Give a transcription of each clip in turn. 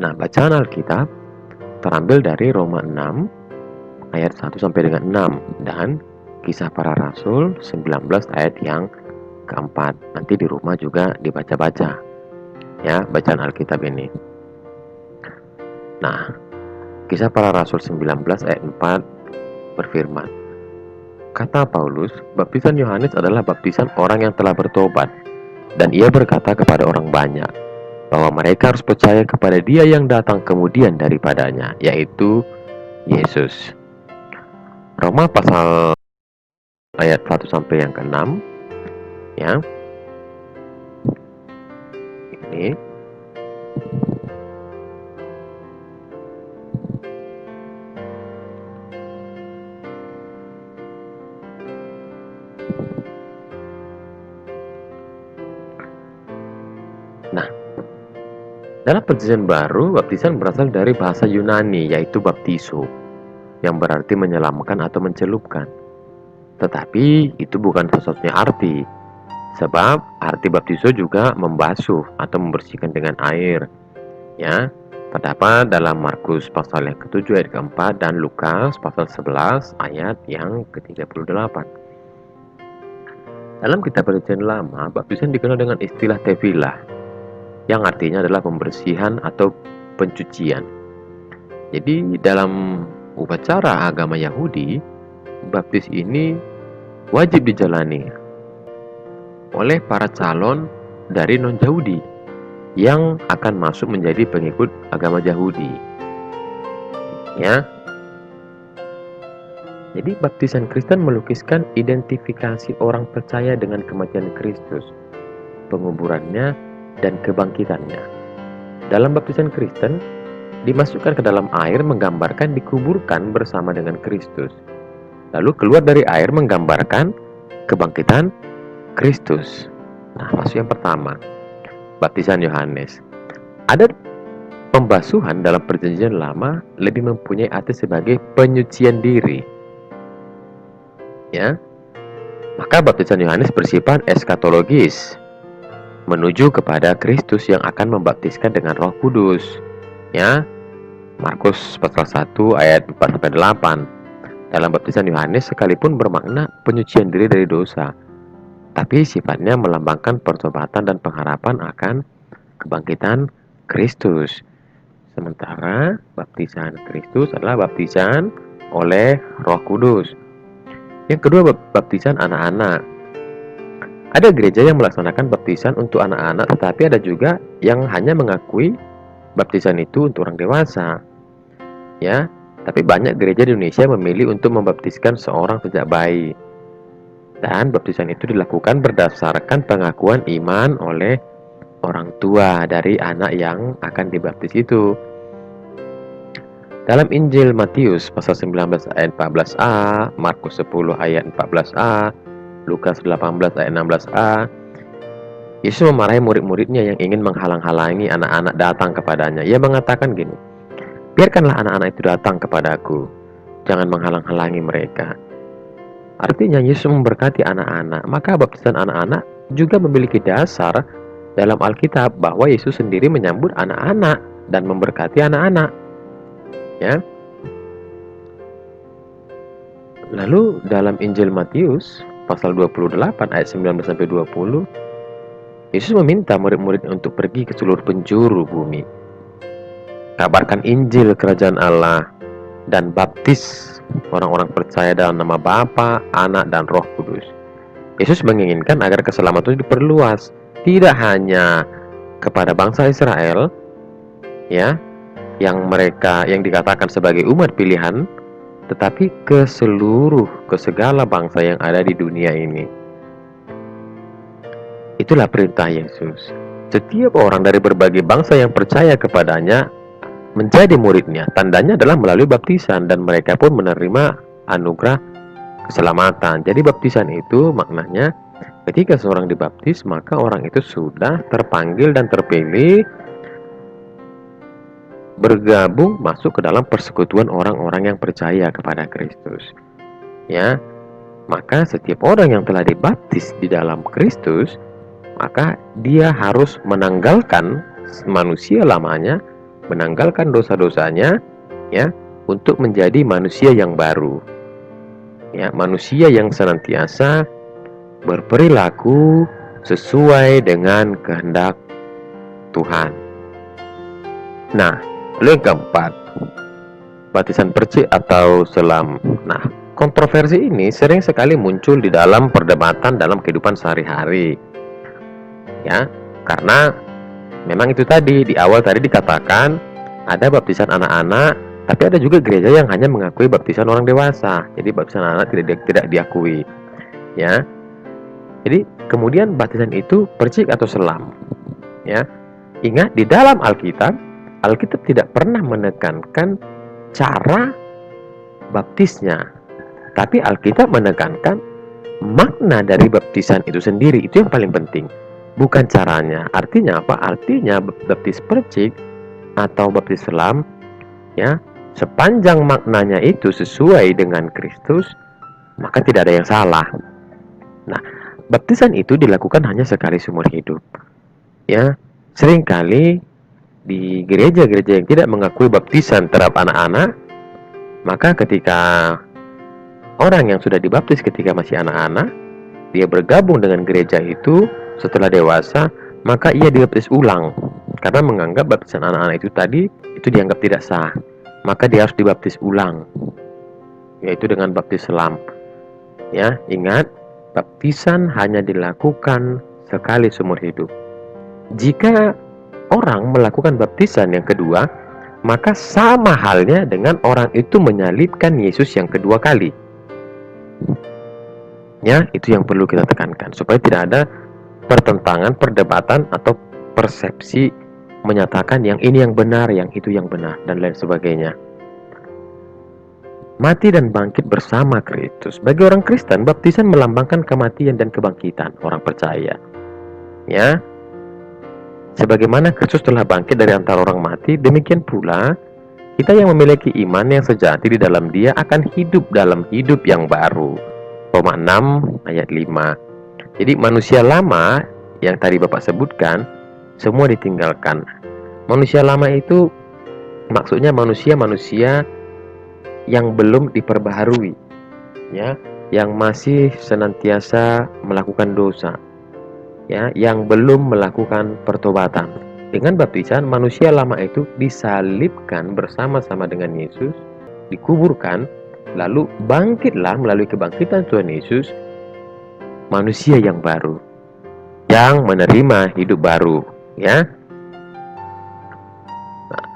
Nah, bacaan Alkitab terambil dari Roma 6 ayat 1 sampai dengan 6 dan Kisah Para Rasul 19 ayat yang keempat. Nanti di rumah juga dibaca-baca ya bacaan Alkitab ini. Nah, Kisah Para Rasul 19 ayat 4 berfirman, kata Paulus, baptisan Yohanes adalah baptisan orang yang telah bertobat, dan ia berkata kepada orang banyak bahwa mereka harus percaya kepada Dia yang datang kemudian daripadanya, yaitu Yesus. Roma pasal ayat 1 sampai yang ke-6 ya. Ini nah, dalam perjanjian baru, baptisan berasal dari bahasa Yunani, yaitu baptiso, yang berarti menyelamatkan atau mencelupkan. Tetapi itu bukan satu-satunya arti, sebab arti baptiso juga membasuh atau membersihkan dengan air. Ya, terdapat dalam Markus pasal yang ke-7 ayat ke-4 dan Lukas pasal 11 ayat yang ke-38. Dalam kitab Perjanjian Lama, baptisan dikenal dengan istilah tevilah, yang artinya adalah pembersihan atau pencucian. Jadi dalam upacara agama Yahudi, baptis ini wajib dijalani oleh para calon dari non-Yahudi yang akan masuk menjadi pengikut agama Yahudi. Ya. Jadi baptisan Kristen melukiskan identifikasi orang percaya dengan kematian Kristus, penguburannya, dan kebangkitannya. Dalam baptisan Kristen, dimasukkan ke dalam air menggambarkan dikuburkan bersama dengan Kristus. Lalu keluar dari air menggambarkan kebangkitan Kristus. Nah, masuk yang pertama, baptisan Yohanes. Ada pembasuhan dalam perjanjian lama lebih mempunyai arti sebagai penyucian diri. Ya, maka baptisan Yohanes bersifat eskatologis, menuju kepada Kristus yang akan membaptiskan dengan Roh Kudus. Ya, Markus pasal 1 ayat 4-8. Dalam baptisan Yohanes sekalipun bermakna penyucian diri dari dosa, tapi sifatnya melambangkan pertobatan dan pengharapan akan kebangkitan Kristus. Sementara baptisan Kristus adalah baptisan oleh Roh Kudus. Yang kedua, baptisan anak-anak. Ada gereja yang melaksanakan baptisan untuk anak-anak, tetapi ada juga yang hanya mengakui baptisan itu untuk orang dewasa. Ya, tapi banyak gereja di Indonesia memilih untuk membaptiskan seorang sejak bayi. Dan baptisan itu dilakukan berdasarkan pengakuan iman oleh orang tua dari anak yang akan dibaptis itu. Dalam Injil Matius pasal 19 ayat 14a, Markus 10 ayat 14a, Lukas 18 ayat 16a, Yesus memarahi murid-muridnya yang ingin menghalang-halangi anak-anak datang kepadanya. Ia mengatakan gini, biarkanlah anak-anak itu datang kepadaku, jangan menghalang-halangi mereka. Artinya Yesus memberkati anak-anak, maka baptisan anak-anak juga memiliki dasar dalam Alkitab bahwa Yesus sendiri menyambut anak-anak dan memberkati anak-anak. Ya. Lalu dalam Injil Matius pasal 28 ayat 19 sampai 20, Yesus meminta murid-murid untuk pergi ke seluruh penjuru bumi, kabarkan Injil kerajaan Allah, dan baptis orang-orang percaya dalam nama Bapa, Anak, dan Roh Kudus. Yesus menginginkan agar keselamatan itu diperluas, tidak hanya kepada bangsa Israel, ya, yang dikatakan sebagai umat pilihan, tetapi ke segala bangsa yang ada di dunia ini. Itulah perintah Yesus. Setiap orang dari berbagai bangsa yang percaya kepadanya menjadi muridnya. Tandanya adalah melalui baptisan, dan mereka pun menerima anugerah keselamatan. Jadi baptisan itu maknanya ketika seorang dibaptis, maka orang itu sudah terpanggil dan terpilih bergabung masuk ke dalam persekutuan orang-orang yang percaya kepada Kristus. Ya, maka setiap orang yang telah dibaptis di dalam Kristus, maka dia harus menanggalkan manusia lamanya menanggalkan dosa-dosanya, ya, untuk menjadi manusia yang baru. Ya, manusia yang senantiasa berperilaku sesuai dengan kehendak Tuhan. Nah, lalu yang keempat, baptisan percik atau selam. Nah, kontroversi ini sering sekali muncul di dalam perdebatan dalam kehidupan sehari-hari. Ya, karena memang itu tadi di awal tadi dikatakan ada baptisan anak-anak, tapi ada juga gereja yang hanya mengakui baptisan orang dewasa. Jadi baptisan anak tidak diakui. Ya. Jadi kemudian baptisan itu percik atau selam. Ya. Ingat di dalam Alkitab tidak pernah menekankan cara baptisnya. Tapi Alkitab menekankan makna dari baptisan itu sendiri, itu yang paling penting. Bukan caranya. Artinya apa? Artinya baptis percik atau baptis selam, ya, sepanjang maknanya itu sesuai dengan Kristus, maka tidak ada yang salah. Nah, baptisan itu dilakukan hanya sekali seumur hidup. Ya, seringkali di gereja-gereja yang tidak mengakui baptisan terhadap anak-anak, maka ketika orang yang sudah dibaptis ketika masih anak-anak, dia bergabung dengan gereja itu setelah dewasa, maka ia dibaptis ulang. Karena menganggap baptisan anak-anak itu tadi, itu dianggap tidak sah. Maka dia harus dibaptis ulang, yaitu dengan baptis selam. Ya, ingat, baptisan hanya dilakukan sekali seumur hidup. Jika orang melakukan baptisan yang kedua, maka sama halnya dengan orang itu menyalibkan Yesus yang kedua kali. Ya, itu yang perlu kita tekankan supaya tidak ada pertentangan, perdebatan atau persepsi menyatakan yang ini yang benar, yang itu yang benar dan lain sebagainya. Mati dan bangkit bersama Kristus. Bagi orang Kristen, baptisan melambangkan kematian dan kebangkitan orang percaya. Ya. Sebagaimana Kristus telah bangkit dari antara orang mati, demikian pula kita yang memiliki iman yang sejati di dalam Dia akan hidup dalam hidup yang baru. Roma 6 ayat 5. Jadi manusia lama yang tadi Bapak sebutkan semua ditinggalkan. Manusia lama itu maksudnya manusia-manusia yang belum diperbaharui, ya, yang masih senantiasa melakukan dosa, ya, yang belum melakukan pertobatan. Dengan baptisan, manusia lama itu disalibkan bersama-sama dengan Yesus, dikuburkan, lalu bangkitlah melalui kebangkitan Tuhan Yesus, manusia yang baru, yang menerima hidup baru, ya. Nah,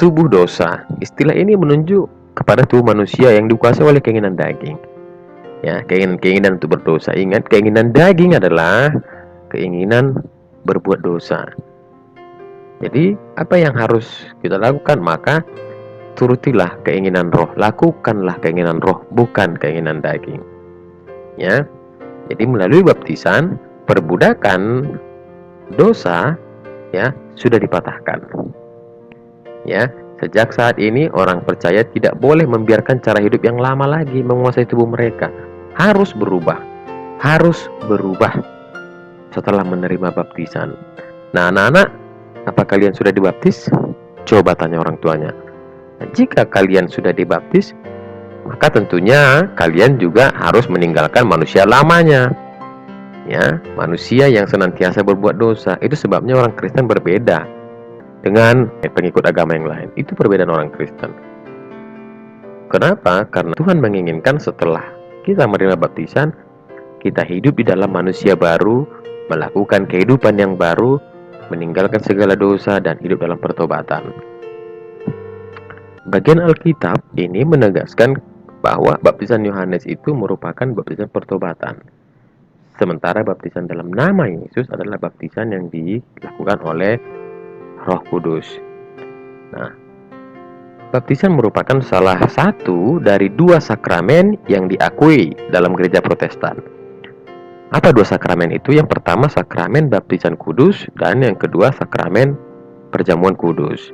tubuh dosa, istilah ini menunjuk kepada tubuh manusia yang dikuasai oleh keinginan daging. Ya, keinginan untuk berdosa. Ingat, keinginan daging adalah keinginan berbuat dosa. Jadi, apa yang harus kita lakukan? Maka turutilah keinginan roh, lakukanlah keinginan roh, bukan keinginan daging. Ya. Jadi melalui baptisan, perbudakan dosa, ya, sudah dipatahkan. Ya, sejak saat ini orang percaya tidak boleh membiarkan cara hidup yang lama lagi menguasai tubuh mereka. Harus berubah. Harus berubah setelah menerima baptisan. Nah, anak-anak, apa kalian sudah dibaptis? Coba tanya orang tuanya. Nah, jika kalian sudah dibaptis, maka tentunya kalian juga harus meninggalkan manusia lamanya. Ya, manusia yang senantiasa berbuat dosa. Itu sebabnya orang Kristen berbeda dengan pengikut agama yang lain. Itu perbedaan orang Kristen. Kenapa? Karena Tuhan menginginkan setelah kita menerima baptisan, kita hidup di dalam manusia baru, melakukan kehidupan yang baru, meninggalkan segala dosa dan hidup dalam pertobatan. Bagian Alkitab ini menegaskan bahwa baptisan Yohanes itu merupakan baptisan pertobatan. Sementara baptisan dalam nama Yesus adalah baptisan yang dilakukan oleh Roh Kudus. Nah, baptisan merupakan salah satu dari dua sakramen yang diakui dalam gereja Protestan. Apa dua sakramen itu? Yang pertama sakramen baptisan kudus dan yang kedua sakramen perjamuan kudus.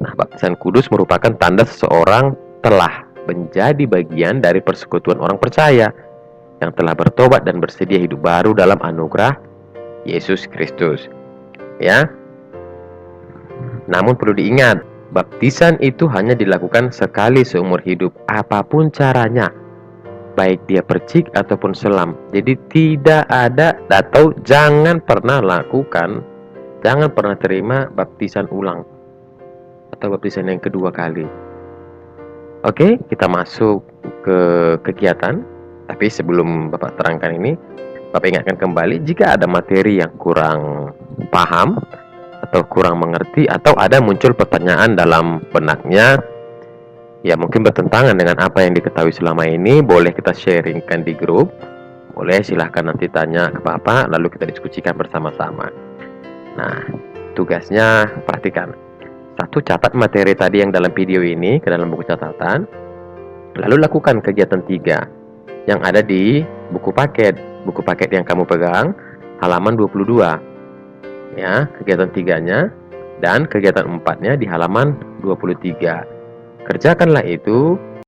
Nah, baptisan kudus merupakan tanda seseorang telah menjadi bagian dari persekutuan orang percaya yang telah bertobat dan bersedia hidup baru dalam anugerah Yesus Kristus. Ya. Namun perlu diingat, baptisan itu hanya dilakukan sekali seumur hidup, apapun caranya, baik dia percik ataupun selam. Jadi tidak ada, atau jangan pernah terima baptisan ulang atau baptisan yang kedua kali. Oke, kita masuk ke kegiatan. Tapi sebelum Bapak terangkan ini, Bapak ingatkan kembali, jika ada materi yang kurang paham atau kurang mengerti, atau ada muncul pertanyaan dalam benaknya ya mungkin bertentangan dengan apa yang diketahui selama ini, boleh kita sharingkan di grup. Boleh, silahkan nanti tanya ke Bapak, lalu kita diskusikan bersama-sama. Nah, tugasnya perhatikan. Satu, catat materi tadi yang dalam video ini ke dalam buku catatan. Lalu lakukan kegiatan 3 yang ada di buku paket. Buku paket yang kamu pegang, halaman 22. Ya, kegiatan 3-nya dan kegiatan 4-nya di halaman 23. Kerjakanlah itu